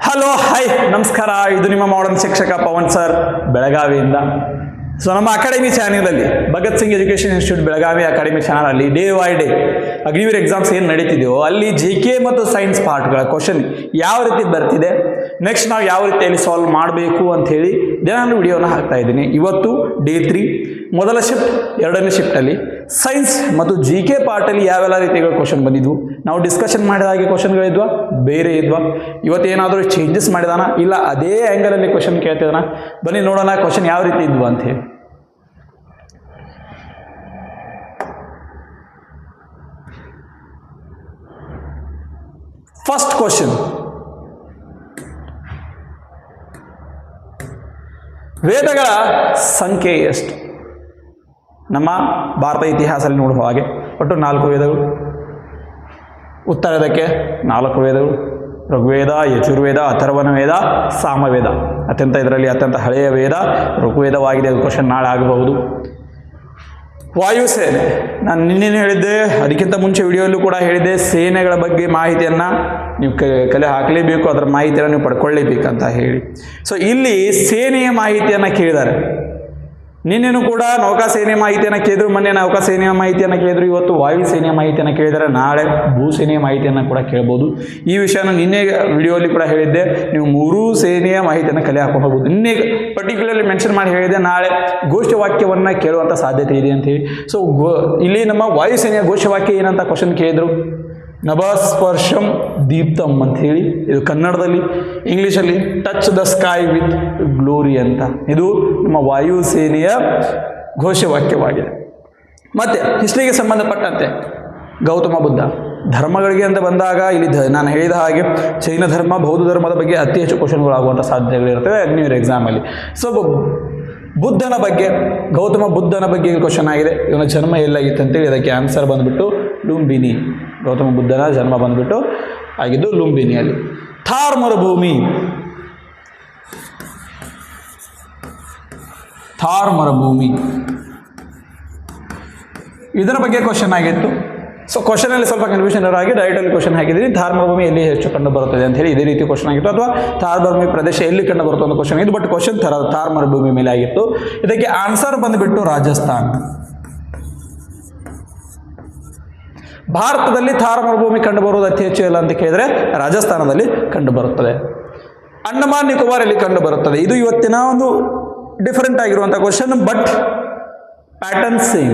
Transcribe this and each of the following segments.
Hello hi ನಮಸ್ಕಾರ. ಇದು ನಿಮ್ಮ ಮಾಡರ್ನ್ ಶಿಕ್ಷಕ ಪವನ್ ಸರ್ ಬೆಳಗಾವಿಯಿಂದ. ಸೊ ನಮ್ಮ ಅಕಾಡೆಮಿ ಚಾನಲಲ್ಲಿ Bhagat Singh education institute Belagavi academy ಚಾನಲಲ್ಲಿ day by day Agniveer exams ಏನು ನಡೀತಿದೆಯೋ ಅಲ್ಲಿ JK ಮತ್ತು ಸೈನ್ಸ್ ಪಾರ್ಟ್ಗಳ ಕ್ವಶನ್ ಯಾವ ರೀತಿ ಬರ್ತಿದೆ, ನೆಕ್ಸ್ಟ್ ನಾವು ಯಾವ ರೀತಿಯಲ್ಲಿ ಸಾಲ್ವ್ ಮಾಡಬೇಕು ಅಂಥೇಳಿ ನಾನು ವಿಡಿಯೋನ ಹಾಕ್ತಾ ಇದ್ದೀನಿ. ಇವತ್ತು ಡೇ 3 ಮೊದಲ ಶಿಫ್ಟ್, ಎರಡನೇ ಶಿಫ್ಟಲ್ಲಿ ಸೈನ್ಸ್ ಮತ್ತು JK ಪಾರ್ಟಲ್ಲಿ ಯಾವೆಲ್ಲ ರೀತಿಗಳ ಕ್ವಶನ್ ಬಂದಿದ್ವು, ನಾವು ಡಿಸ್ಕಷನ್ ಮಾಡಿದ ಹಾಗೆ ಕ್ವಶನ್ಗಳಿದ್ವಾ, ಬೇರೆ ಇದ್ವಾ, ಇವತ್ತೇನಾದರೂ ಚೇಂಜಸ್ ಮಾಡಿದಾನ, ಇಲ್ಲ ಅದೇ ಆ್ಯಂಗಲಲ್ಲಿ ಕ್ವಶನ್ ಕೇಳ್ತಿದಾನ, ಬನ್ನಿ ನೋಡೋಣ ಕ್ವಶನ್ ಯಾವ ರೀತಿ ಇದ್ವು ಅಂತ ಹೇಳಿ. ಫಸ್ಟ್ ಕ್ವಶನ್, ವೇದಗಳ ಸಂಖ್ಯೆ ಎಷ್ಟು? ನಮ್ಮ ಭಾರತ ಇತಿಹಾಸದಲ್ಲಿ ನೋಡುವ ಹಾಗೆ ಒಟ್ಟು 4 ವೇದಗಳು. ಉತ್ತರದಕ್ಕೆ 4 ವೇದಗಳು: ಋಗ್ವೇದ, ಯಜುರ್ವೇದ, ಅಥರ್ವಣ ವೇದ, ಸಾಮವೇದ. ಇದರಲ್ಲಿ ಅತ್ಯಂತ ಹಳೆಯ ವೇದ ಋಗ್ವೇದವಾಗಿದೆ. ಅದು ಕ್ವಶನ್ ನಾಳೆ ಆಗಬಹುದು. ವಾಯುಸೇನೆ, ನಾನು ನಿನ್ನೆ ಹೇಳಿದ್ದೆ, ಅದಕ್ಕಿಂತ ಮುಂಚೆ ವಿಡಿಯೋಲ್ಲೂ ಕೂಡ ಹೇಳಿದ್ದೆ, ಸೇನೆಗಳ ಬಗ್ಗೆ ಮಾಹಿತಿಯನ್ನು ನೀವು ಕಲೆ ಹಾಕಲೇಬೇಕು, ಅದರ ಮಾಹಿತಿಯನ್ನು ನೀವು ಪಡ್ಕೊಳ್ಳೇಬೇಕಂತ ಹೇಳಿ. ಸೊ ಇಲ್ಲಿ ಸೇನೆಯ ಮಾಹಿತಿಯನ್ನು ಕೇಳಿದ್ದಾರೆ. ನಿನ್ನೆನೂ ಕೂಡ ನೌಕಾಸೇನೆಯ ಮಾಹಿತಿಯನ್ನು ಕೇಳಿದ್ರು, ಮೊನ್ನೆ ನೌಕಾಸೇನೆಯ ಮಾಹಿತಿಯನ್ನು ಕೇಳಿದ್ರು, ಇವತ್ತು ವಾಯುಸೇನೆಯ ಮಾಹಿತಿಯನ್ನು ಕೇಳಿದರೆ ನಾಳೆ ಭೂಸೇನೆಯ ಮಾಹಿತಿಯನ್ನು ಕೂಡ ಕೇಳ್ಬೋದು. ಈ ವಿಷಯನ ನಿನ್ನೆ ವಿಡಿಯೋಲಿ ಕೂಡ ಹೇಳಿದ್ದೆ, ನೀವು 3 ಸೇನೆಯ ಮಾಹಿತಿಯನ್ನು ಕಲೆ ಹಾಕೊಂಡು ಹೋಗ್ಬೋದು. ನಿನ್ನೆ ಪರ್ಟಿಕ್ಯುಲರ್ಲಿ ಮೆನ್ಷನ್ ಮಾಡಿ ಹೇಳಿದೆ, ನಾಳೆ ಘೋಷವಾಕ್ಯವನ್ನು ಕೇಳುವಂಥ ಸಾಧ್ಯತೆ ಇದೆ ಅಂತ ಹೇಳಿ. ಸೊ ಇಲ್ಲಿ ನಮ್ಮ ವಾಯುಸೇನೆಯ ಘೋಷವಾಕ್ಯ ಏನಂತ ಕ್ವಶನ್ ಕೇಳಿದ್ರು, ನಭಸ್ಪರ್ಶಂ ದೀಪ್ತಂ ಅಂತ ಹೇಳಿ. ಇದು ಕನ್ನಡದಲ್ಲಿ, ಇಂಗ್ಲೀಷಲ್ಲಿ touch the sky with glory ಅಂತ. ಇದು ನಮ್ಮ ವಾಯುಸೇನೆಯ ಘೋಷವಾಕ್ಯವಾಗಿದೆ. ಮತ್ತು ಹಿಸ್ಟ್ರಿಗೆ ಸಂಬಂಧಪಟ್ಟಂತೆ ಗೌತಮ ಬುದ್ಧ ಧರ್ಮಗಳಿಗೆ ಅಂತ ಬಂದಾಗ ಇಲ್ಲಿ ನಾನು ಹೇಳಿದ ಹಾಗೆ ಜೈನ ಧರ್ಮ, ಬೌದ್ಧ ಧರ್ಮದ ಬಗ್ಗೆ ಅತಿ ಹೆಚ್ಚು ಕ್ವಶನ್ಗಳಾಗುವಂಥ ಸಾಧ್ಯತೆಗಳಿರ್ತವೆ ಅಗ್ನಿವೀರ್ ಎಕ್ಸಾಮಲ್ಲಿ. ಸೊ ಬುದ್ಧನ ಬಗ್ಗೆ, ಗೌತಮ ಬುದ್ಧನ ಬಗ್ಗೆ ಕ್ವಶನ್ ಆಗಿದೆ. ಇವನ ಜನ್ಮ ಎಲ್ಲಾಗಿತ್ತು ಅಂತೇಳಿ ಅದಕ್ಕೆ ಆನ್ಸರ್ ಬಂದುಬಿಟ್ಟು ಲುಂಬಿನಿ. ಗೌತಮ ಬುದ್ಧನ ಜನ್ಮ ಬಂದುಬಿಟ್ಟು ಆಗಿದ್ದು ಲುಂಬಿನಿಯಲ್ಲಿ. ಥಾರ್ ಮರುಭೂಮಿ, ಥಾರ್ ಮರುಭೂಮಿ ಇದರ ಬಗ್ಗೆ ಕ್ವಶನ್ ಆಗಿತ್ತು. ಸೊ ಕ್ವಶನಲ್ಲಿ ಸ್ವಲ್ಪ ಕನ್ಫ್ಯೂಷನ್ ಇರೋಹಾಗೆ ಡೈರೆಕ್ಟಲ್ಲಿ ಕ್ವಶನ್ ಹಾಕಿದ್ದೀನಿ. ಥಾರ್ ಮರುಭೂಮಿ ಎಲ್ಲಿ ಹೆಚ್ಚು ಕಂಡು ಬರುತ್ತದೆ ಅಂತ ಹೇಳಿ ಇದೇ ರೀತಿ ಕ್ವಶನ್ ಆಗಿತ್ತು, ಅಥವಾ ಥಾರ್ ಮರುಭೂಮಿ ಪ್ರದೇಶ ಎಲ್ಲಿ ಕಂಡು ಬರುತ್ತದೆ ಅಂತ ಕ್ವಶನ್ ಆಗಿತ್ತು. ಬಟ್ ಕ್ವಶನ್ ಥಾರ್ ಮರುಭೂಮಿ ಮೇಲೆ ಆಗಿತ್ತು. ಇದಕ್ಕೆ ಆನ್ಸರ್ ಬಂದುಬಿಟ್ಟು ರಾಜಸ್ಥಾನ್. ಭಾರತದಲ್ಲಿ ಥಾರ್ ಮರುಭೂಮಿ ಕಂಡು ಬರುವುದು ಅತಿ ಹೆಚ್ಚು ಇಲ್ಲ ಅಂತ ಕೇಳಿದರೆ ರಾಜಸ್ಥಾನದಲ್ಲಿ ಕಂಡು ಬರುತ್ತದೆ. ಅಂಡಮಾನ್ ನಿಕೋಬಾರ್ ಎಲ್ಲಿ ಕಂಡು ಬರುತ್ತದೆ? ಇದು ಇವತ್ತಿನ ಒಂದು ಡಿಫರೆಂಟ್ ಆಗಿರುವಂಥ ಕ್ವಶನ್, ಬಟ್ ಪ್ಯಾಟರ್ನ್ ಸೇಮ್.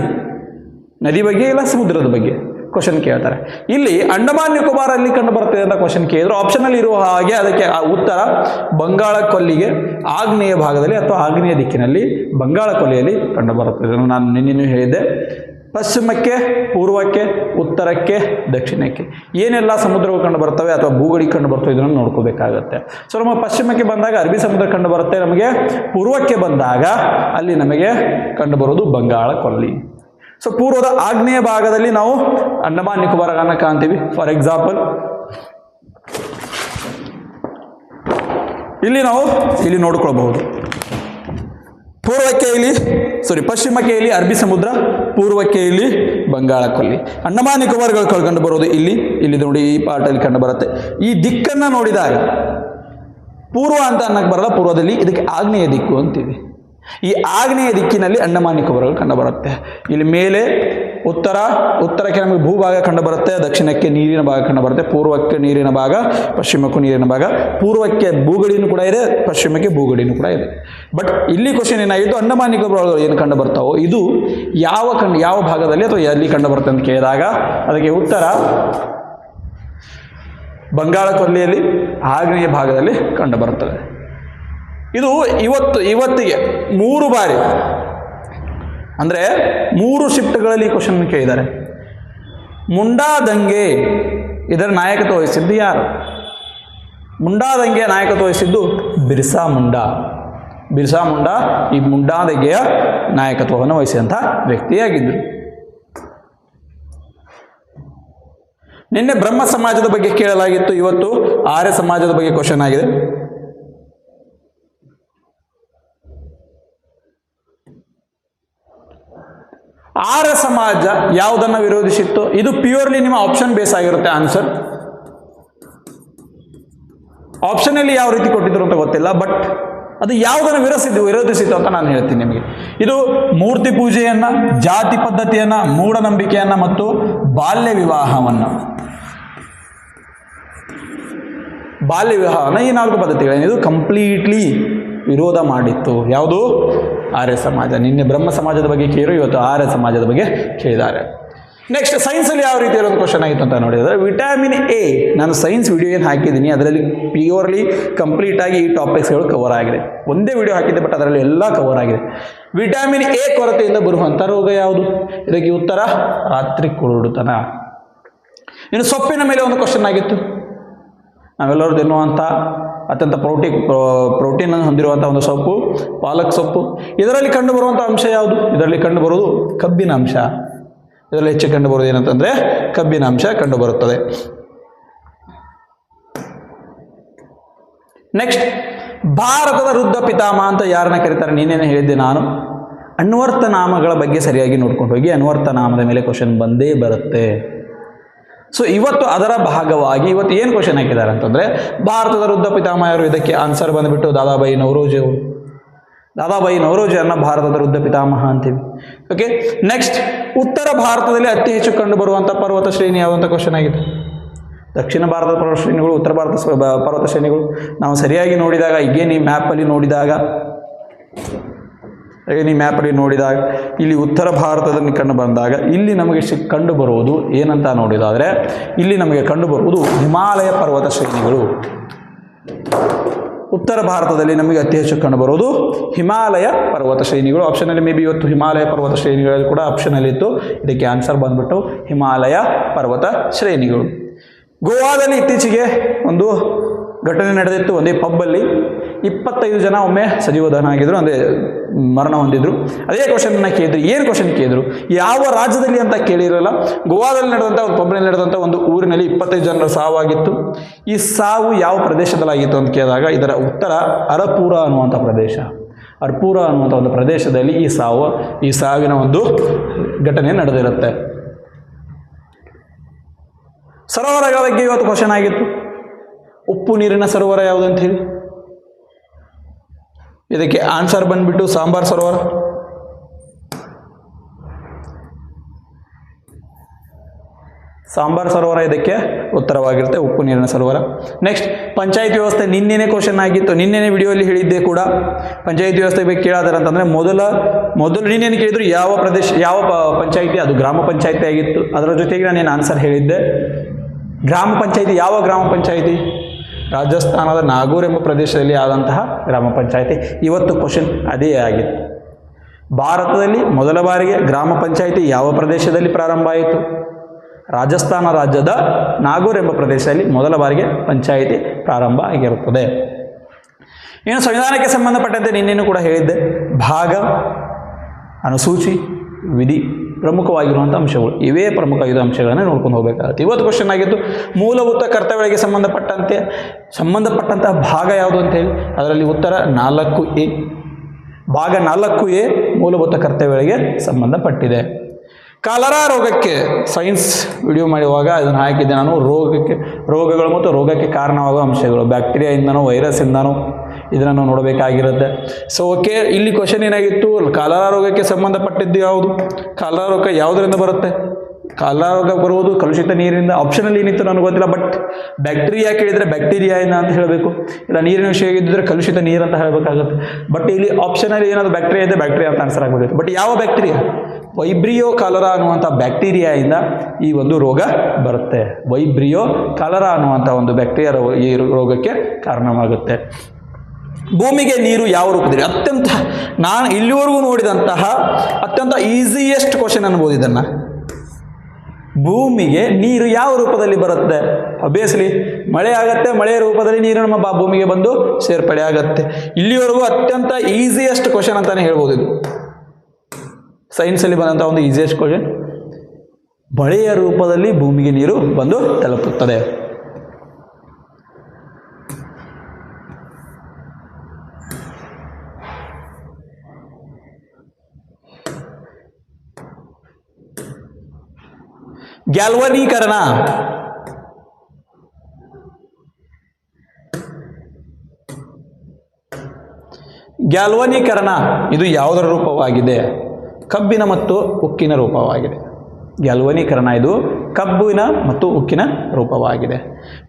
ನದಿ ಬಗ್ಗೆ ಇಲ್ಲ ಸಮುದ್ರದ ಬಗ್ಗೆ ಕ್ವಶನ್ ಕೇಳ್ತಾರೆ. ಇಲ್ಲಿ ಅಂಡಮಾನ್ ನಿಕೋಬಾರ್ ಅಲ್ಲಿ ಕಂಡು ಬರ್ತದೆ ಅಂತ ಕ್ವಶನ್ ಕೇಳಿದ್ರು. ಆಪ್ಷನಲ್ಲಿ ಇರುವ ಹಾಗೆ ಅದಕ್ಕೆ ಉತ್ತರ ಬಂಗಾಳ ಕೊಲ್ಲಿಗೆ ಆಗ್ನೇಯ ಭಾಗದಲ್ಲಿ ಅಥವಾ ಆಗ್ನೇಯ ದಿಕ್ಕಿನಲ್ಲಿ ಬಂಗಾಳ ಕೊಲ್ಲಿಯಲ್ಲಿ ಕಂಡು ಬರುತ್ತದೆ. ನಾನು ನಿನ್ನೆ ಹೇಳಿದ್ದೆ, ಪಶ್ಚಿಮಕ್ಕೆ, ಪೂರ್ವಕ್ಕೆ, ಉತ್ತರಕ್ಕೆ, ದಕ್ಷಿಣಕ್ಕೆ ಏನೆಲ್ಲ ಸಮುದ್ರಗಳು ಕಂಡು ಬರ್ತವೆ ಅಥವಾ ಭೂಗಡಿ ಕಂಡು ಬರ್ತವೆ ಇದನ್ನು ನೋಡ್ಕೋಬೇಕಾಗತ್ತೆ. ಸೊ ನಮಗೆ ಪಶ್ಚಿಮಕ್ಕೆ ಬಂದಾಗ ಅರಬ್ಬಿ ಸಮುದ್ರ ಕಂಡು ಬರುತ್ತೆ, ನಮಗೆ ಪೂರ್ವಕ್ಕೆ ಬಂದಾಗ ಅಲ್ಲಿ ನಮಗೆ ಕಂಡು ಬರೋದು ಬಂಗಾಳ ಕೊಲ್ಲಿ. ಸೊ ಪೂರ್ವದ ಆಗ್ನೇಯ ಭಾಗದಲ್ಲಿ ನಾವು ಅಂಡಮಾನ್ ನಿಕೋಬಾರನ್ನು ಕಾಣ್ತೀವಿ. ಫಾರ್ ಎಕ್ಸಾಂಪಲ್ ಇಲ್ಲಿ ನೋಡ್ಕೊಳ್ಬಹುದು. ಪಶ್ಚಿಮಕ್ಕೆ ಇಲ್ಲಿ ಅರಬ್ಬಿ ಸಮುದ್ರ, ಪೂರ್ವಕ್ಕೆ ಇಲ್ಲಿ ಬಂಗಾಳ ಕೊಲ್ಲಿ. ಅಂಡಮಾನ್ ನಿಕೋಬಾರ್ಗಳು ಕಂಡು ಬರೋದು ಇಲ್ಲಿ ನೋಡಿ, ಈ ಪಾರ್ಟಲ್ಲಿ ಕಂಡು ಬರುತ್ತೆ. ಈ ದಿಕ್ಕನ್ನು ನೋಡಿದಾಗ ಪೂರ್ವ ಅಂತ ಅನ್ನಕ್ಕೆ ಬರಲ್ಲ, ಪೂರ್ವದಲ್ಲಿ ಇದಕ್ಕೆ ಆಗ್ನೇಯ ದಿಕ್ಕು ಅಂತೀವಿ. ಈ ಆಗ್ನೇಯ ದಿಕ್ಕಿನಲ್ಲಿ ಅಂಡಮಾನ್ ನಿಕೋಬಾರ್ಗಳು ಕಂಡು ಬರುತ್ತೆ. ಇಲ್ಲಿ ಮೇಲೆ ಉತ್ತರಕ್ಕೆ ನಮಗೆ ಭೂಭಾಗ ಕಂಡು ಬರುತ್ತೆ, ದಕ್ಷಿಣಕ್ಕೆ ನೀರಿನ ಭಾಗ ಕಂಡು ಬರುತ್ತೆ, ಪೂರ್ವಕ್ಕೆ ನೀರಿನ ಭಾಗ, ಪಶ್ಚಿಮಕ್ಕೂ ನೀರಿನ ಭಾಗ. ಪೂರ್ವಕ್ಕೆ ಭೂಗಡಿನೂ ಕೂಡ ಇದೆ, ಪಶ್ಚಿಮಕ್ಕೆ ಭೂಗಡಿನೂ ಕೂಡ ಇದೆ. ಬಟ್ ಇಲ್ಲಿ ಕ್ವಶನ್ ಏನಾಗಿತ್ತು, ಅಂಡಮಾನ್ ನಿಕೋಬಾರ್ಗಳು ಏನು ಕಂಡು ಬರ್ತಾವೋ ಇದು ಯಾವ ಭಾಗದಲ್ಲಿ ಅಥವಾ ಎಲ್ಲಿ ಕಂಡು ಬರುತ್ತೆ ಅಂತ ಕೇಳಿದಾಗ ಅದಕ್ಕೆ ಉತ್ತರ ಬಂಗಾಳ ಕೊಲ್ಲಿಯಲ್ಲಿ ಆಗ್ನೇಯ ಭಾಗದಲ್ಲಿ ಕಂಡು ಬರುತ್ತದೆ. ಇದು ಇವತ್ತಿಗೆ 3 ಬಾರಿ ಅಂದರೆ 3 ಶಿಫ್ಟ್ಗಳಲ್ಲಿ ಕ್ವಶನ್ ಕೇಳಿದ್ದಾರೆ. ಮುಂಡಾ ದಂಗೆ ಇದರ ನಾಯಕತ್ವ ವಹಿಸಿದ್ದು ಯಾರು? ಮುಂಡಾ ದಂಗೆಯ ನಾಯಕತ್ವ ವಹಿಸಿದ್ದು ಬಿರ್ಸಾ ಮುಂಡಾ. ಬಿರ್ಸಾ ಮುಂಡಾ ಈ ಮುಂಡಾ ದಂಗೆಯ ನಾಯಕತ್ವವನ್ನು ವಹಿಸಿದಂಥ ವ್ಯಕ್ತಿಯಾಗಿದ್ದರು. ನಿನ್ನೆ ಬ್ರಹ್ಮ ಸಮಾಜದ ಬಗ್ಗೆ ಕೇಳಲಾಗಿತ್ತು, ಇವತ್ತು ಆರ್ಯ ಸಮಾಜದ ಬಗ್ಗೆ ಕ್ವಶನ್ ಆಗಿದೆ. ಆರ್ಯ ಸಮಾಜ ಯಾವುದನ್ನು ವಿರೋಧಿಸಿತ್ತು? ಇದು ಪ್ಯೂರ್ಲಿ ನಿಮ್ಮ ಆಪ್ಷನ್ ಬೇಸ್ ಆಗಿರುತ್ತೆ ಆನ್ಸರ್. ಆಪ್ಷನಲ್ಲಿ ಯಾವ ರೀತಿ ಕೊಟ್ಟಿದ್ರು ಅಂತ ಗೊತ್ತಿಲ್ಲ, ಬಟ್ ಅದು ಯಾವುದನ್ನು ವಿರೋಧಿಸಿತು ಅಂತ ನಾನು ಹೇಳ್ತೀನಿ ನಿಮಗೆ. ಇದು ಮೂರ್ತಿ ಪೂಜೆಯನ್ನು, ಜಾತಿ ಪದ್ಧತಿಯನ್ನು, ಮೂಢನಂಬಿಕೆಯನ್ನು ಮತ್ತು ಬಾಲ್ಯ ವಿವಾಹವನ್ನು ಈ 4 ಪದ್ಧತಿಗಳನ್ನು ಇದು ಕಂಪ್ಲೀಟ್ಲಿ ವಿರೋಧ ಮಾಡಿತ್ತು. ಯಾವುದು? ಆರ್ಯ ಸಮಾಜ. ನಿನ್ನೆ ಬ್ರಹ್ಮ ಸಮಾಜದ ಬಗ್ಗೆ ಕೇಳಿದ್ರು, ಇವತ್ತು ಆರ್ಯ ಸಮಾಜದ ಬಗ್ಗೆ ಕೇಳಿದ್ದಾರೆ. ನೆಕ್ಸ್ಟ್ ಸೈನ್ಸಲ್ಲಿ ಯಾವ ರೀತಿ ಒಂದು ಕ್ವಶನ್ ಆಗಿತ್ತು ಅಂತ ನೋಡಿದರೆ, ವಿಟಮಿನ್ ಎ, ನಾನು ಸೈನ್ಸ್ ವಿಡಿಯೋ ಏನು ಹಾಕಿದ್ದೀನಿ ಅದರಲ್ಲಿ ಪ್ಯೂರ್ಲಿ ಕಂಪ್ಲೀಟಾಗಿ ಈ ಟಾಪಿಕ್ಸ್ಗಳು ಕವರ್ ಆಗಿದೆ. ಒಂದೇ ವಿಡಿಯೋ ಹಾಕಿದ್ದೆ, ಬಟ್ ಅದರಲ್ಲಿ ಎಲ್ಲ ಕವರ್ ಆಗಿದೆ. ವಿಟಮಿನ್ ಎ ಕೊರತೆಯಿಂದ ಬರುವಂಥ ರೋಗ ಯಾವುದು? ಇದಕ್ಕೆ ಉತ್ತರ ರಾತ್ರಿ ಕುರುಡುತನ. ಇನ್ನು ಸೊಪ್ಪಿನ ಮೇಲೆ ಒಂದು ಕ್ವಶನ್ ಆಗಿತ್ತು. ನಾವೆಲ್ಲರೂ ತಿನ್ನುವಂಥ ಅತ್ಯಂತ ಪ್ರೋಟೀನ್ ಹೊಂದಿರುವಂಥ ಒಂದು ಸೊಪ್ಪು ಪಾಲಕ್ ಸೊಪ್ಪು. ಇದರಲ್ಲಿ ಕಂಡುಬರುವಂಥ ಅಂಶ ಯಾವುದು? ಇದರಲ್ಲಿ ಕಂಡುಬರುವುದು ಕಬ್ಬಿನ ಅಂಶ. ಇದರಲ್ಲಿ ಹೆಚ್ಚು ಕಂಡುಬರುವುದು ಏನಂತಂದರೆ ಕಬ್ಬಿನ ಅಂಶ ಕಂಡುಬರುತ್ತದೆ. ನೆಕ್ಸ್ಟ್, ಭಾರತದ ವೃದ್ಧ ಪಿತಾಮಹ ಅಂತ ಯಾರನ್ನ ಕರೀತಾರೆ? ನೀನೇನು ಹೇಳಿದ್ದೆ ನಾನು. ಅನ್ವರ್ಥ ನಾಮಗಳ ಬಗ್ಗೆ ಸರಿಯಾಗಿ ನೋಡ್ಕೊಂಡು ಹೋಗಿ. ಅನ್ವರ್ಥ ನಾಮದ ಮೇಲೆ ಕ್ವಶನ್ ಬಂದೇ ಬರುತ್ತೆ. ಸೊ ಇವತ್ತು ಅದರ ಭಾಗವಾಗಿ ಇವತ್ತು ಏನು ಕ್ವಶನ್ ಹಾಕಿದ್ದಾರೆ ಅಂತಂದರೆ, ಭಾರತದ ವೃದ್ಧ ಪಿತಾಮಹ ಯಾರು? ಇದಕ್ಕೆ ಆನ್ಸರ್ ಬಂದುಬಿಟ್ಟು ದಾದಾಬಾಯಿ ನವರೋಜಿ ಅವರು. ದಾದಾಬಾಯಿ ನವರೋಜಿಯನ್ನು ಭಾರತದ ವೃದ್ಧ ಪಿತಾಮಹ ಅಂತೀವಿ. ಓಕೆ. ನೆಕ್ಸ್ಟ್, ಉತ್ತರ ಭಾರತದಲ್ಲಿ ಅತಿ ಹೆಚ್ಚು ಕಂಡು ಬರುವಂಥ ಪರ್ವತ ಶ್ರೇಣಿ ಯಾವಂಥ ಕ್ವಶನ್ ಆಗಿದೆ. ದಕ್ಷಿಣ ಭಾರತದ ಪರ್ವತ ಶ್ರೇಣಿಗಳು, ಉತ್ತರ ಭಾರತದ ಪರ್ವತ ಶ್ರೇಣಿಗಳು. ನಾವು ಸರಿಯಾಗಿ ನೋಡಿದಾಗ ಈ ಮ್ಯಾಪಲ್ಲಿ ನೋಡಿದಾಗ ಇಲ್ಲಿ ಉತ್ತರ ಭಾರತದಲ್ಲಿ ಕಂಡು ಬಂದಾಗ ಇಲ್ಲಿ ನಮಗೆ ಕಂಡು ಬರುವುದು ಏನಂತ ನೋಡಿದಾದರೆ, ಇಲ್ಲಿ ನಮಗೆ ಕಂಡು ಬರುವುದು ಹಿಮಾಲಯ ಪರ್ವತ ಶ್ರೇಣಿಗಳು. ಉತ್ತರ ಭಾರತದಲ್ಲಿ ನಮಗೆ ಅತಿ ಹೆಚ್ಚು ಕಂಡು ಬರುವುದು ಹಿಮಾಲಯ ಪರ್ವತ ಶ್ರೇಣಿಗಳು. ಆಪ್ಷನಲ್ಲಿ ಮೇ ಬಿ ಇವತ್ತು ಹಿಮಾಲಯ ಪರ್ವತ ಶ್ರೇಣಿಗಳಲ್ಲಿ ಕೂಡ ಆಪ್ಷನಲ್ಲಿತ್ತು. ಇದಕ್ಕೆ ಆನ್ಸರ್ ಬಂದ್ಬಿಟ್ಟು ಹಿಮಾಲಯ ಪರ್ವತ ಶ್ರೇಣಿಗಳು. ಗೋವಾದಲ್ಲಿ ಇತ್ತೀಚೆಗೆ ಒಂದು ಘಟನೆ ನಡೆದಿತ್ತು. ಒಂದೇ ಪಬ್ಬಲ್ಲಿ 25 ಜನ ಒಮ್ಮೆ ಸಜೀವದಾನ ಆಗಿದ್ರು, ಅಂದರೆ ಮರಣ ಹೊಂದಿದ್ರು. ಅದೇ ಕ್ವಶನ್ನ ಕೇಳಿದ್ರು. ಏನು ಕ್ವಶನ್ ಕೇಳಿದ್ರು? ಯಾವ ರಾಜ್ಯದಲ್ಲಿ ಅಂತ ಕೇಳಿರಲ್ಲ. ಗೋವಾದಲ್ಲಿ ನಡೆದಂಥ ಒಂದು ಪಬ್ನಲ್ಲಿ ನಡೆದಂಥ ಒಂದು ಊರಿನಲ್ಲಿ 25 ಜನರ ಸಾವಾಗಿತ್ತು. ಈ ಸಾವು ಯಾವ ಪ್ರದೇಶದಲ್ಲಾಗಿತ್ತು ಅಂತ ಕೇಳಿದಾಗ ಇದರ ಉತ್ತರ ಅರಪೂರ ಅನ್ನುವಂಥ ಪ್ರದೇಶ. ಅರ್ಪೂರ ಅನ್ನುವಂಥ ಒಂದು ಪ್ರದೇಶದಲ್ಲಿ ಈ ಸಾವಿನ ಒಂದು ಘಟನೆ ನಡೆದಿರುತ್ತೆ. ಸರೋವರಗಳ ಬಗ್ಗೆ ಇವತ್ತು ಕ್ವಶನ್ ಆಗಿತ್ತು. ಉಪ್ಪು ನೀರಿನ ಸರೋವರ ಯಾವುದು ಅಂತ ಹೇಳಿ. ಇದಕ್ಕೆ ಆನ್ಸರ್ ಬಂದ್ಬಿಟ್ಟು ಸಾಂಬಾರ್ ಸರೋವರ. ಸಾಂಬಾರ್ ಸರೋವರ ಇದಕ್ಕೆ ಉತ್ತರವಾಗಿರುತ್ತೆ, ಉಪ್ಪು ನೀರಿನ ಸರೋವರ. ನೆಕ್ಸ್ಟ್, ಪಂಚಾಯತ್ ವ್ಯವಸ್ಥೆ. ನಿನ್ನೆನೇ ಕ್ವಶನ್ ಆಗಿತ್ತು, ನಿನ್ನೆನೇ ವಿಡಿಯೋಲಿ ಹೇಳಿದ್ದೆ ಕೂಡ. ಪಂಚಾಯತ್ ವ್ಯವಸ್ಥೆ ಬಗ್ಗೆ ಕೇಳಾದಾರೆ ಅಂತಂದರೆ ಮೊದಲು ನೀನೇನು ಕೇಳಿದ್ರು ಯಾವ ಪಂಚಾಯಿತಿ? ಅದು ಗ್ರಾಮ ಪಂಚಾಯಿತಿ ಆಗಿತ್ತು. ಅದರ ಜೊತೆಗೆ ನಾನೇನು ಆನ್ಸರ್ ಹೇಳಿದ್ದೆ. ಗ್ರಾಮ ಪಂಚಾಯಿತಿ ಯಾವ ಗ್ರಾಮ ಪಂಚಾಯಿತಿ? ರಾಜಸ್ಥಾನದ ನಾಗೂರ್ ಎಂಬ ಪ್ರದೇಶದಲ್ಲಿ ಆದಂತಹ ಗ್ರಾಮ ಪಂಚಾಯಿತಿ. ಇವತ್ತು ಕ್ವಶನ್ ಅದೇ ಆಗಿತ್ತು. ಭಾರತದಲ್ಲಿ ಮೊದಲ ಬಾರಿಗೆ ಗ್ರಾಮ ಪಂಚಾಯಿತಿ ಯಾವ ಪ್ರದೇಶದಲ್ಲಿ ಪ್ರಾರಂಭ ಆಯಿತು? ರಾಜಸ್ಥಾನ ರಾಜ್ಯದ ನಾಗೂರ್ ಎಂಬ ಪ್ರದೇಶದಲ್ಲಿ ಮೊದಲ ಬಾರಿಗೆ ಪಂಚಾಯಿತಿ ಪ್ರಾರಂಭ ಆಗಿರುತ್ತದೆ. ಇನ್ನು ಸಂವಿಧಾನಕ್ಕೆ ಸಂಬಂಧಪಟ್ಟಂತೆ ನಿನ್ನೇನು ಕೂಡ ಹೇಳಿದ್ದೆ. ಭಾಗ, ಅನುಸೂಚಿ, ವಿಧಿ ಪ್ರಮುಖವಾಗಿರುವಂಥ ಅಂಶಗಳು. ಇವೇ ಪ್ರಮುಖ 5 ಅಂಶಗಳನ್ನು ನೋಡ್ಕೊಂಡು ಹೋಗಬೇಕಾಗುತ್ತೆ. ಇವತ್ತು ಕ್ವಶನ್ ಆಗಿತ್ತು ಮೂಲಭೂತ ಕರ್ತವ್ಯಗಳಿಗೆ ಸಂಬಂಧಪಟ್ಟಂತಹ ಭಾಗ ಯಾವುದು ಅಂತೇಳಿ. ಅದರಲ್ಲಿ ಉತ್ತರ 4A. ಭಾಗ 4A ಮೂಲಭೂತ ಕರ್ತವ್ಯಗಳಿಗೆ ಸಂಬಂಧಪಟ್ಟಿದೆ. ಕಾಲರಾ ರೋಗಕ್ಕೆ ಸೈನ್ಸ್ ವಿಡಿಯೋ ಮಾಡುವಾಗ ಇದನ್ನು ಹಾಕಿದ್ದೆ ನಾನು. ರೋಗಗಳು ಮತ್ತು ರೋಗಕ್ಕೆ ಕಾರಣವಾಗುವ ಅಂಶಗಳು, ಬ್ಯಾಕ್ಟೀರಿಯಾಯಿಂದನೋ ವೈರಸ್ಸಿಂದನೋ ಇದನ್ನು ನಾವು ನೋಡಬೇಕಾಗಿರುತ್ತೆ. ಸೊ ಓಕೆ, ಇಲ್ಲಿ ಕ್ವಶನ್ ಏನಾಗಿತ್ತು? ಕಾಲರಾ ರೋಗಕ್ಕೆ ಸಂಬಂಧಪಟ್ಟಿದ್ದು ಯಾವುದು? ಕಾಲರಾ ರೋಗ ಯಾವುದರಿಂದ ಬರುತ್ತೆ? ಕಾಲರಾ ರೋಗ ಬರುವುದು ಕಲುಷಿತ ನೀರಿನಿಂದ. ಆಪ್ಷನಲ್ಲಿ ಏನಿತ್ತು ನನಗೆ ಗೊತ್ತಿಲ್ಲ, ಬಟ್ ಬ್ಯಾಕ್ಟೀರಿಯಾ ಕೇಳಿದರೆ ಬ್ಯಾಕ್ಟೀರಿಯಾಯಿಂದ ಅಂತ ಹೇಳಬೇಕು, ಇಲ್ಲ ನೀರಿನ ವಿಷಯ ಇದ್ದರೆ ಕಲುಷಿತ ನೀರು ಅಂತ ಹೇಳಬೇಕಾಗುತ್ತೆ. ಬಟ್ ಇಲ್ಲಿ ಆಪ್ಷನಲ್ಲಿ ಏನಾದರೂ ಬ್ಯಾಕ್ಟೀರಿಯಾ ಇದೆ, ಬ್ಯಾಕ್ಟೀರಿಯಾ ಅಂತ ಆನ್ಸರ್ ಆಗಬೇಕು. ಬಟ್ ಯಾವ ಬ್ಯಾಕ್ಟೀರಿಯಾ? ವೈಬ್ರಿಯೋ ಕಾಲರಾ ಅನ್ನುವಂಥ ಬ್ಯಾಕ್ಟೀರಿಯಾಯಿಂದ ಈ ಒಂದು ರೋಗ ಬರುತ್ತೆ. ವೈಬ್ರಿಯೋ ಕಾಲರಾ ಅನ್ನುವಂಥ ಒಂದು ಬ್ಯಾಕ್ಟೀರಿಯಾ ಈ ರೋಗಕ್ಕೆ ಕಾರಣವಾಗುತ್ತೆ. ಭೂಮಿಗೆ ನೀರು ಯಾವ ರೂಪದಲ್ಲಿ? ನಾನು ಇಲ್ಲಿವರೆಗೂ ನೋಡಿದಂತಹ ಅತ್ಯಂತ ಈಸಿಯೆಸ್ಟ್ ಕ್ವಶನ್ ಅನ್ಬೋದು ಇದನ್ನು. ಭೂಮಿಗೆ ನೀರು ಯಾವ ರೂಪದಲ್ಲಿ ಬರುತ್ತೆ? ಅಬ್ವಿಯಸ್ಲಿ ಮಳೆ ಆಗುತ್ತೆ, ಮಳೆಯ ರೂಪದಲ್ಲಿ ನೀರು ನಮ್ಮ ಭೂಮಿಗೆ ಬಂದು ಸೇರ್ಪಡೆ ಆಗುತ್ತೆ. ಇಲ್ಲಿವರೆಗೂ ಅತ್ಯಂತ ಈಸಿಯೆಸ್ಟ್ ಕ್ವಶನ್ ಅಂತಾನೆ ಹೇಳ್ಬೋದು ಇದು. ಸೈನ್ಸಲ್ಲಿ ಬಂದಂಥ ಒಂದು ಈಸಿಯೆಸ್ಟ್ ಕ್ವಶನ್. ಮಳೆಯ ರೂಪದಲ್ಲಿ ಭೂಮಿಗೆ ನೀರು ಬಂದು ತಲುಪುತ್ತದೆ. ಗ್ಯಾಲ್ವನೀಕರಣ. ಗ್ಯಾಲ್ವನೀಕರಣ ಇದು ಯಾವುದರ ರೂಪವಾಗಿದೆ? ಕಬ್ಬಿನ ಮತ್ತು ಉಕ್ಕಿನ ರೂಪವಾಗಿದೆ. ಗ್ಯಾಲ್ವನೀಕರಣ ಇದು ಕಬ್ಬಿನ ಮತ್ತು ಉಕ್ಕಿನ ರೂಪವಾಗಿದೆ.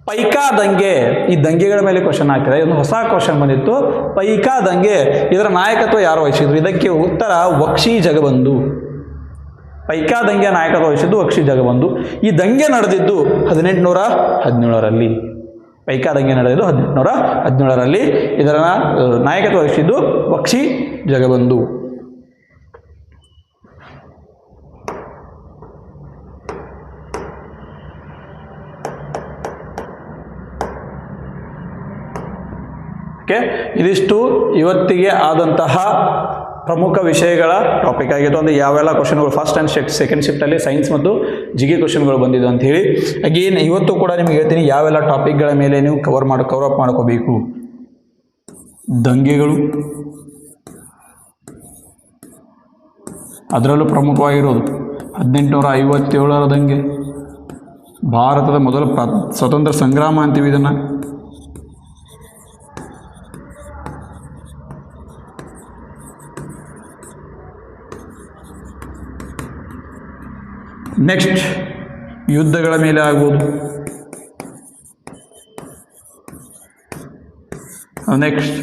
ಪೈಕಾ ದಂಗೆ, ಈ ದಂಗೆಗಳ ಮೇಲೆ ಕ್ವಶನ್ ಹಾಕಿದೆ. ಒಂದು ಹೊಸ ಕ್ವಶನ್ ಬಂದಿತ್ತು. ಪೈಕಾ ದಂಗೆ ಇದರ ನಾಯಕತ್ವ ಯಾರು ವಹಿಸಿದ್ರು? ಇದಕ್ಕೆ ಉತ್ತರ ವಕ್ಷಿ ಜಗಬಂಧು. ಪೈಕಾ ದಂಗೆ ನಾಯಕತ್ವ ವಹಿಸಿದ್ದು ವಕ್ಷಿ ಜಗಬಂಧು. ಈ ದಂಗೆ ನಡೆದಿದ್ದು 1817ರಲ್ಲಿ. ಪೈಕಾ ದಂಗೆ ನಡೆದಿದ್ದು 1817ರಲ್ಲಿ. ಇದರ ನಾಯಕತ್ವ ವಹಿಸಿದ್ದು ವಕ್ಷಿ ಜಗಬಂಧು. ಓಕೆ, ಇದಿಷ್ಟು ಇವತ್ತಿಗೆ ಆದಂತಹ ಪ್ರಮುಖ ವಿಷಯಗಳ ಟಾಪಿಕ್ ಆಗಿತ್ತು. ಅಂದರೆ ಯಾವೆಲ್ಲ ಕ್ವಶನ್ಗಳು ಫಸ್ಟ್ ಆ್ಯಂಡ್ ಸೆಕೆಂಡ್ ಶಿಫ್ಟಲ್ಲಿ ಸೈನ್ಸ್ ಮತ್ತು ಜಿಗೆ ಕ್ವಶನ್ಗಳು ಬಂದಿದ್ದು ಅಂತ ಹೇಳಿ. ಅಗೇನ್ ಇವತ್ತು ಕೂಡ ನಿಮಗೆ ಹೇಳ್ತೀನಿ ಯಾವೆಲ್ಲ ಟಾಪಿಕ್ಗಳ ಮೇಲೆ ನೀವು ಕವರ್ ಅಪ್ ಮಾಡ್ಕೋಬೇಕು. ದಂಗೆಗಳು, ಅದರಲ್ಲೂ ಪ್ರಮುಖವಾಗಿರೋದು 1857ರ ದಂಗೆ, ಭಾರತದ ಮೊದಲ ಸ್ವತಂತ್ರ ಸಂಗ್ರಾಮ ಅಂತೀವಿ ಇದನ್ನು. ನೆಕ್ಸ್ಟ್ ಯುದ್ಧಗಳ ಮೇಲೆ ಆಗ್ಬೋದು. ನೆಕ್ಸ್ಟ್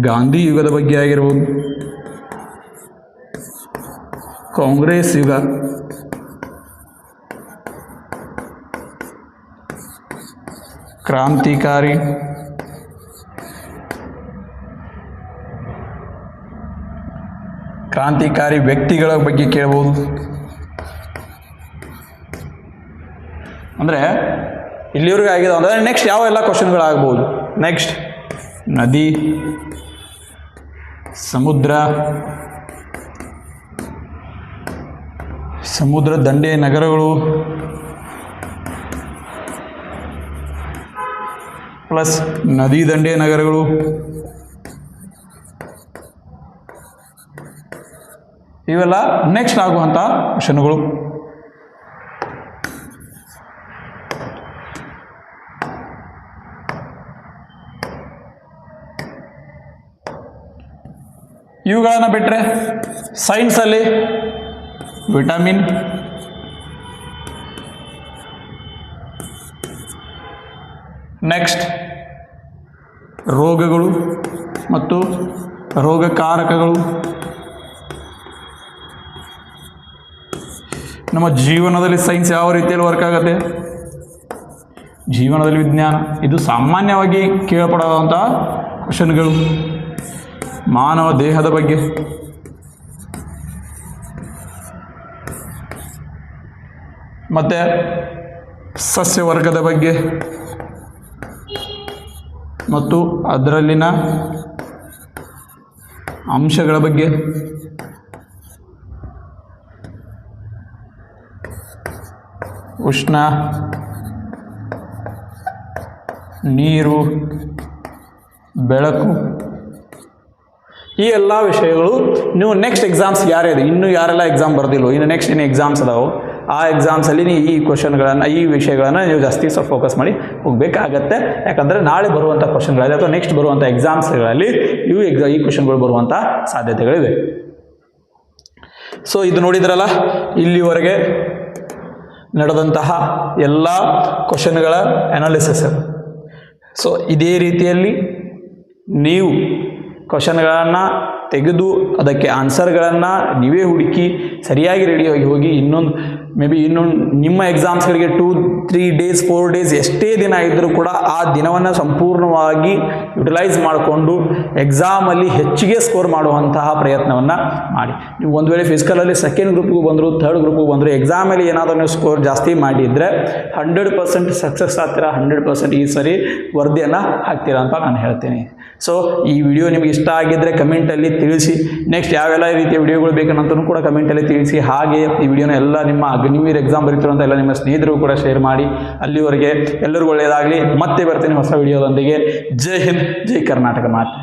ಗಾಂಧಿ ಯುಗದ ಬಗ್ಗೆ ಆಗಿರ್ಬೋದು, ಕಾಂಗ್ರೆಸ್ ಯುಗ, ಕ್ರಾಂತಿಕಾರಿ, ವ್ಯಕ್ತಿಗಳ ಬಗ್ಗೆ ಕೇಳ್ಬೋದು. ಅಂದರೆ ಇಲ್ಲಿವರೆಗೂ ಆಗಿದೆ. ಅಂದರೆ ನೆಕ್ಸ್ಟ್ ಯಾವೆಲ್ಲ ಕ್ವಶನ್ಗಳಾಗ್ಬೋದು? ನೆಕ್ಸ್ಟ್ ನದಿ, ಸಮುದ್ರ ದಂಡೆ ನಗರಗಳು, ಪ್ಲಸ್ ನದಿ ದಂಡೆ ನಗರಗಳು, ಇವೆಲ್ಲ ನೆಕ್ಸ್ಟ್ ಆಗುವಂಥ ಕ್ವಶನ್ಗಳು. ಇವುಗಳನ್ನು ಬಿಟ್ಟರೆ ಸೈನ್ಸಲ್ಲಿ ವಿಟಮಿನ್, ನೆಕ್ಸ್ಟ್ ರೋಗಗಳು ಮತ್ತು ರೋಗಕಾರಕಗಳು, ನಮ್ಮ ಜೀವನದಲ್ಲಿ ಸೈನ್ಸ್ ಯಾವ ರೀತಿಯಲ್ಲಿ ವರ್ಕ್ ಆಗುತ್ತೆ, ಜೀವನದಲ್ಲಿ ವಿಜ್ಞಾನ, ಇದು ಸಾಮಾನ್ಯವಾಗಿ ಕೇಳಪಡುವಂಥ ಕ್ವಶನ್ಗಳು. ಮಾನವ ದೇಹದ ಬಗ್ಗೆ, ಮತ್ತು ಸಸ್ಯವರ್ಗದ ಬಗ್ಗೆ ಮತ್ತು ಅದರಲ್ಲಿನ ಅಂಶಗಳ ಬಗ್ಗೆ, ಉಷ್ಣ, ನೀರು, ಬೆಳಕು, ಈ ಎಲ್ಲ ವಿಷಯಗಳು ನೀವು ನೆಕ್ಸ್ಟ್ ಎಕ್ಸಾಮ್ಸ್ ಯಾರಿದೆ, ಇನ್ನೂ ಯಾರೆಲ್ಲ ಎಕ್ಸಾಮ್ ಬರ್ದಿಲ್ಲೋ, ಇನ್ನು ನೆಕ್ಸ್ಟ್ ಏನು ಎಕ್ಸಾಮ್ಸ್ ಅದಾವೆ ಆ ಎಕ್ಸಾಮ್ಸಲ್ಲಿ ನೀವು ಈ ಕ್ವಶನ್ಗಳನ್ನು, ಈ ವಿಷಯಗಳನ್ನು ನೀವು ಜಾಸ್ತಿ ಫೋಕಸ್ ಮಾಡಿ ಹೋಗಬೇಕಾಗತ್ತೆ. ಯಾಕಂದರೆ ನಾಳೆ ಬರುವಂಥ ಕ್ವಶನ್ಗಳಲ್ಲಿ ಅಥವಾ ನೆಕ್ಸ್ಟ್ ಬರುವಂಥ ಎಕ್ಸಾಮ್ಸ್ಗಳಲ್ಲಿ ಈ ಕ್ವಶನ್ಗಳು ಬರುವಂಥ ಸಾಧ್ಯತೆಗಳಿವೆ. ಸೊ ಇದು ನೋಡಿದ್ರಲ್ಲ, ಇಲ್ಲಿವರೆಗೆ ನಡೆದಂತಹ ಎಲ್ಲ ಕ್ವಶನ್ಗಳ ಅನಾಲಿಸಿಸ್. ಸೊ ಇದೇ ರೀತಿಯಲ್ಲಿ ನೀವು ಕ್ವಶನ್ಗಳನ್ನು ತೆಗೆದು ಅದಕ್ಕೆ ಆನ್ಸರ್ಗಳನ್ನು ನೀವೇ ಹುಡುಕಿ ಸರಿಯಾಗಿ ರೆಡಿಯಾಗಿ ಹೋಗಿ ಇನ್ನೊಂದು ನಿಮ್ಮ ಎಕ್ಸಾಮ್ಸ್ಗಳಿಗೆ 2-3 ಡೇಸ್ 4 ಡೇಸ್ ಎಷ್ಟೇ ದಿನ ಇದ್ದರೂ ಕೂಡ ಆ ದಿನವನ್ನು ಸಂಪೂರ್ಣವಾಗಿ ಯುಟಿಲೈಸ್ ಮಾಡಿಕೊಂಡು ಎಕ್ಸಾಮಲ್ಲಿ ಹೆಚ್ಚಿಗೆ ಸ್ಕೋರ್ ಮಾಡುವಂತಹ ಪ್ರಯತ್ನವನ್ನು ಮಾಡಿ. ನೀವು ಒಂದು ವೇಳೆ ಫಿಸಿಕಲಲ್ಲಿ ಸೆಕೆಂಡ್ ಗ್ರೂಪ್ಗೂ ಬಂದರು, ಥರ್ಡ್ ಗ್ರೂಪ್ಗೂ ಬಂದರು, ಎಕ್ಸಾಮಲ್ಲಿ ಏನಾದರೂ ನೀವು ಸ್ಕೋರ್ ಜಾಸ್ತಿ ಮಾಡಿದರೆ 100% ಸಕ್ಸಸ್ ಆಗ್ತೀರಾ, 100% ಈ ಸರಿ ವರದಿಯನ್ನು ಹಾಕ್ತೀರಾ ಅಂತ ನಾನು ಹೇಳ್ತೀನಿ. ಸೊ ಈ ವಿಡಿಯೋ ನಿಮಗೆ ಇಷ್ಟ ಆಗಿದ್ದರೆ ಕಮೆಂಟಲ್ಲಿ ತಿಳಿಸಿ. ನೆಕ್ಸ್ಟ್ ಯಾವೆಲ್ಲ ರೀತಿಯ ವಿಡಿಯೋಗಳು ಬೇಕನ್ನಂತೂ ಕೂಡ ಕಮೆಂಟಲ್ಲಿ ತಿಳಿಸಿ. ಹಾಗೆ ಈ ವಿಡಿಯೋನ ಎಲ್ಲ ನಿಮ್ಮ ಅಗ್ನಿವೀರ್ ಎಕ್ಸಾಮ್ ಬರೀತಿರುವಂಥ ಎಲ್ಲ ನಿಮ್ಮ ಸ್ನೇಹಿತರು ಕೂಡ ಶೇರ್ ಮಾಡಿ. ಅಲ್ಲಿವರೆಗೆ ಎಲ್ಲರಿಗೂ ಒಳ್ಳೆಯದಾಗಲಿ. ಮತ್ತೆ ಬರ್ತೀನಿ ಹೊಸ ವಿಡಿಯೋದೊಂದಿಗೆ. ಜೈ ಹಿಂದ್, ಜೈ ಕರ್ನಾಟಕ ಮಾತೆ.